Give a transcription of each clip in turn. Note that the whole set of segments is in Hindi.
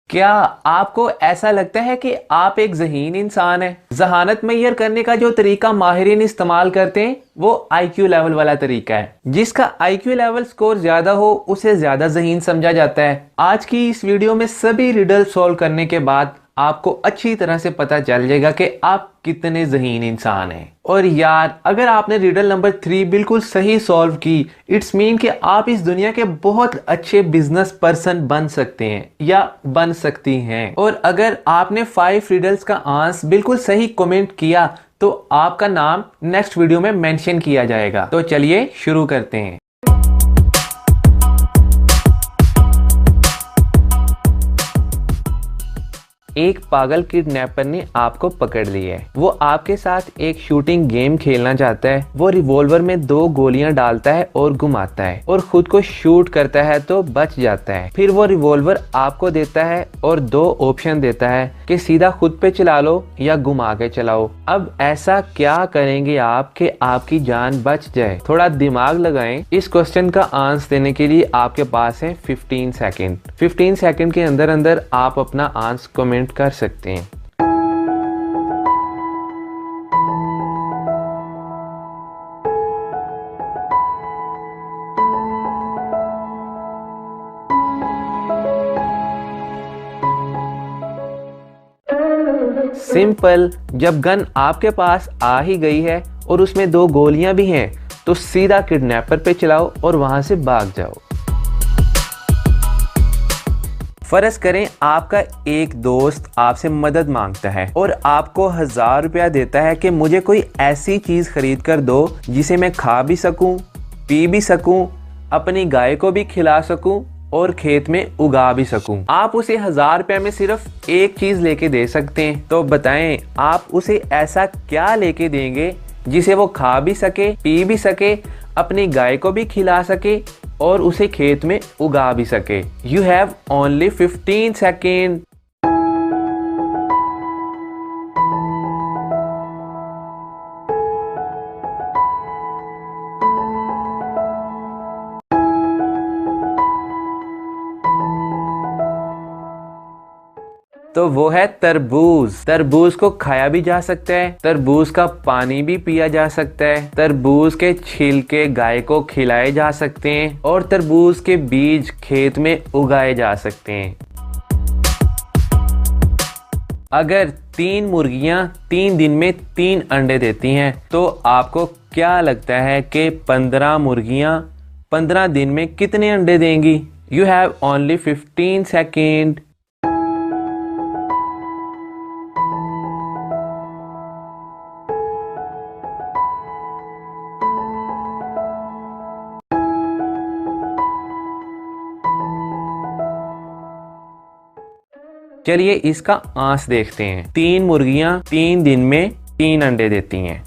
क्या आपको ऐसा लगता है कि आप एक ज़हीन इंसान हैं? ज़हानत मैयर करने का जो तरीका माहिरीन इस्तेमाल करते हैं वो IQ लेवल वाला तरीका है। जिसका IQ लेवल स्कोर ज्यादा हो उसे ज्यादा ज़हीन समझा जाता है। आज की इस वीडियो में सभी रिडल सॉल्व करने के बाद आपको अच्छी तरह से पता चल जाएगा कि आप कितने ज़हीन इंसान हैं। और यार, अगर आपने रिडल नंबर 3 बिल्कुल सही सॉल्व की, इट्स मीन कि आप इस दुनिया के बहुत अच्छे बिजनेस पर्सन बन सकते हैं या बन सकती हैं। और अगर आपने 5 रिडल्स का आंसर बिल्कुल सही कमेंट किया तो आपका नाम नेक्स्ट वीडियो में मेंशन किया जाएगा। तो चलिए शुरू करते हैं। एक पागल किडनैपर ने आपको पकड़ लिया है। वो आपके साथ एक शूटिंग गेम खेलना चाहता है। वो रिवॉल्वर में 2 गोलियां डालता है और घुमाता है और खुद को शूट करता है तो बच जाता है। फिर वो रिवॉल्वर आपको देता है और 2 ऑप्शन देता है कि सीधा खुद पे चला लो या घुमा के चलाओ। अब ऐसा क्या करेंगे आप कि आपकी जान बच जाए? थोड़ा दिमाग लगाएं। इस क्वेश्चन का आंसर देने के लिए आपके पास है 15 सेकेंड। 15 सेकेंड के अंदर अंदर आप अपना आंसर कमेंट कर सकते हैं। सिंपल, जब गन आपके पास आ ही गई है और उसमें 2 गोलियां भी हैं तो सीधा किडनैपर पे चलाओ और वहां से भाग जाओ। फर्ज करें आपका एक दोस्त आपसे मदद मांगता है और आपको 1000 रुपया देता है कि मुझे कोई ऐसी चीज खरीद कर दो जिसे मैं खा भी सकूं, पी भी सकूं, अपनी गाय को भी खिला सकूं और खेत में उगा भी सकूं। आप उसे 1000 रुपये में सिर्फ एक चीज लेके दे सकते हैं। तो बताएं आप उसे ऐसा क्या लेके देंगे जिसे वो खा भी सके, पी भी सके, अपनी गाय को भी खिला सके और उसे खेत में उगा भी सके। You have only 15 seconds. तो वो है तरबूज। तरबूज को खाया भी जा सकता है, तरबूज का पानी भी पिया जा सकता है, तरबूज के छिलके गाय को खिलाए जा सकते हैं और तरबूज के बीज खेत में उगाए जा सकते हैं। अगर 3 मुर्गियां 3 दिन में 3 अंडे देती हैं तो आपको क्या लगता है कि 15 मुर्गियां 15 दिन में कितने अंडे देंगी? You have only 15 seconds. चलिए इसका आंसर देखते हैं। 3 मुर्गियां 3 दिन में 3 अंडे देती हैं,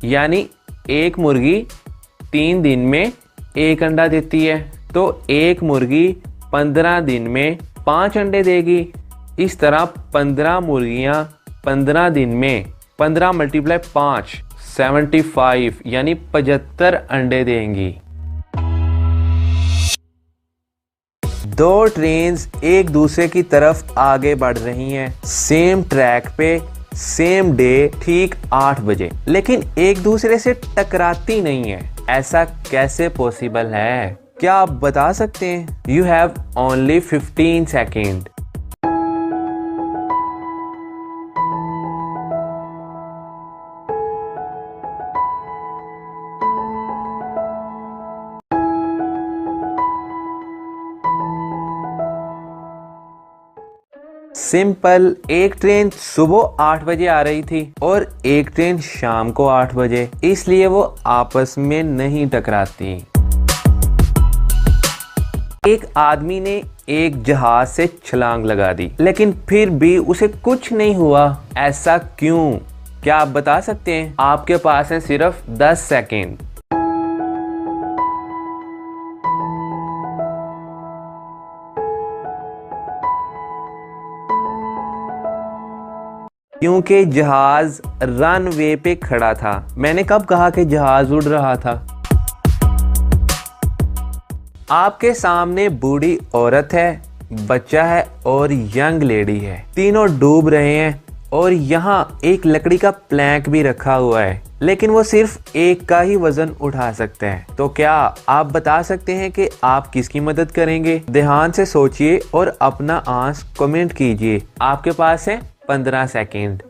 यानी एक मुर्गी 3 दिन में 1 अंडा देती है। तो एक मुर्गी 15 दिन में 5 अंडे देगी। इस तरह 15 मुर्गियां 15 दिन में 15 × 5 75 यानी 75 अंडे देंगी। 2 ट्रेन्स एक दूसरे की तरफ आगे बढ़ रही हैं, सेम ट्रैक पे, सेम डे, ठीक 8 बजे, लेकिन एक दूसरे से टकराती नहीं है। ऐसा कैसे पॉसिबल है? क्या आप बता सकते हैं? You have only 15 seconds. Simple, एक ट्रेन सुबह 8 बजे आ रही थी और एक ट्रेन शाम को 8 बजे, इसलिए वो आपस में नहीं टकराती। एक आदमी ने एक जहाज से छलांग लगा दी लेकिन फिर भी उसे कुछ नहीं हुआ। ऐसा क्यों? क्या आप बता सकते हैं? आपके पास है सिर्फ 10 सेकेंड। क्योंकि जहाज रनवे पे खड़ा था। मैंने कब कहा कि जहाज उड़ रहा था? आपके सामने बूढ़ी औरत है बच्चा है और यंग लेडी है। तीनों डूब रहे हैं और यहाँ एक लकड़ी का प्लैंक भी रखा हुआ है, लेकिन वो सिर्फ एक का ही वजन उठा सकते हैं। तो क्या आप बता सकते हैं कि आप किसकी मदद करेंगे? ध्यान से सोचिए और अपना आंसर कमेंट कीजिए। आपके पास है 15 सेकेंड।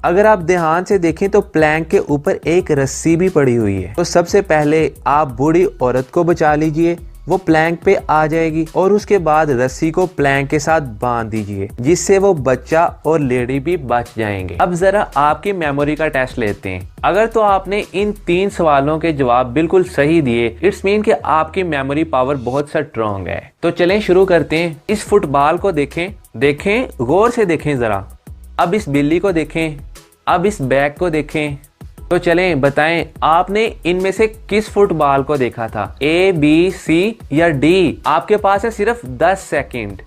अगर आप ध्यान से देखें तो प्लैंक के ऊपर एक रस्सी भी पड़ी हुई है। तो सबसे पहले आप बूढ़ी औरत को बचा लीजिए, वो प्लैंक पे आ जाएगी और उसके बाद रस्सी को प्लैंक के साथ बांध दीजिए, जिससे वो बच्चा और लेडी भी बच जाएंगे। अब जरा आपकी मेमोरी का टेस्ट लेते हैं। अगर तो आपने इन 3 सवालों के जवाब बिल्कुल सही दिए, इट्स मीन कि आपकी मेमोरी पावर बहुत स्ट्रॉन्ग है। तो चलें शुरू करते हैं। इस फुटबॉल को देखें, गौर से देखें जरा। अब इस बिल्ली को देखें, अब इस बैग को देखें। तो चलें बताएं, आपने इनमें से किस फुटबॉल को देखा था? A, B, C या D? आपके पास है सिर्फ 10 सेकंड।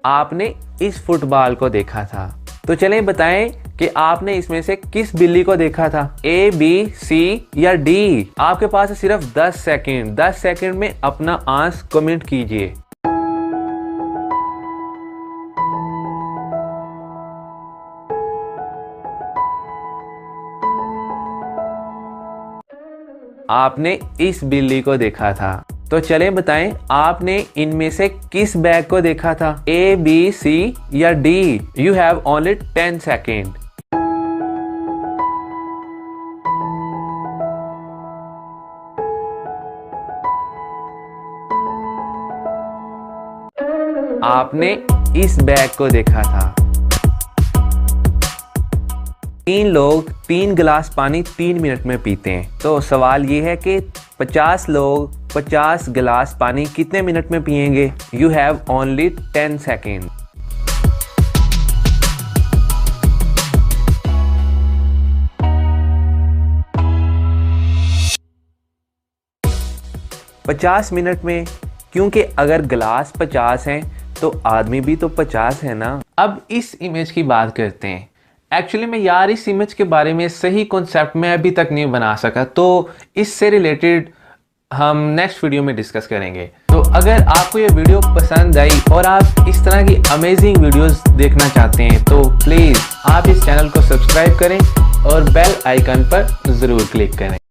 आपने इस फुटबॉल को देखा था। तो चलें बताएं कि आपने इसमें से किस बिल्ली को देखा था? A, B, C या D? आपके पास है सिर्फ 10 सेकंड। 10 सेकंड में अपना आंसर कमेंट कीजिए। आपने इस बिल्ली को देखा था। तो चलें बताएं, आपने इनमें से किस बैग को देखा था? A, B, C या D? You have only 10 second. आपने इस बैग को देखा था। 3 लोग 3 गिलास पानी 3 मिनट में पीते हैं। तो सवाल ये है कि 50 लोग 50 गिलास पानी कितने मिनट में पिएंगे? You have only 10 second. $50 minute में, क्योंकि अगर गिलास 50 हैं तो आदमी भी तो 50 है ना। अब इस इमेज की बात करते हैं। एक्चुअली मैं यार इस इमेज के बारे में सही कॉन्सेप्ट में अभी तक नहीं बना सका, तो इससे रिलेटेड हम नेक्स्ट वीडियो में डिस्कस करेंगे। तो अगर आपको ये वीडियो पसंद आई और आप इस तरह की अमेजिंग वीडियोस देखना चाहते हैं तो प्लीज़ आप इस चैनल को सब्सक्राइब करें और बेल आइकन पर ज़रूर क्लिक करें।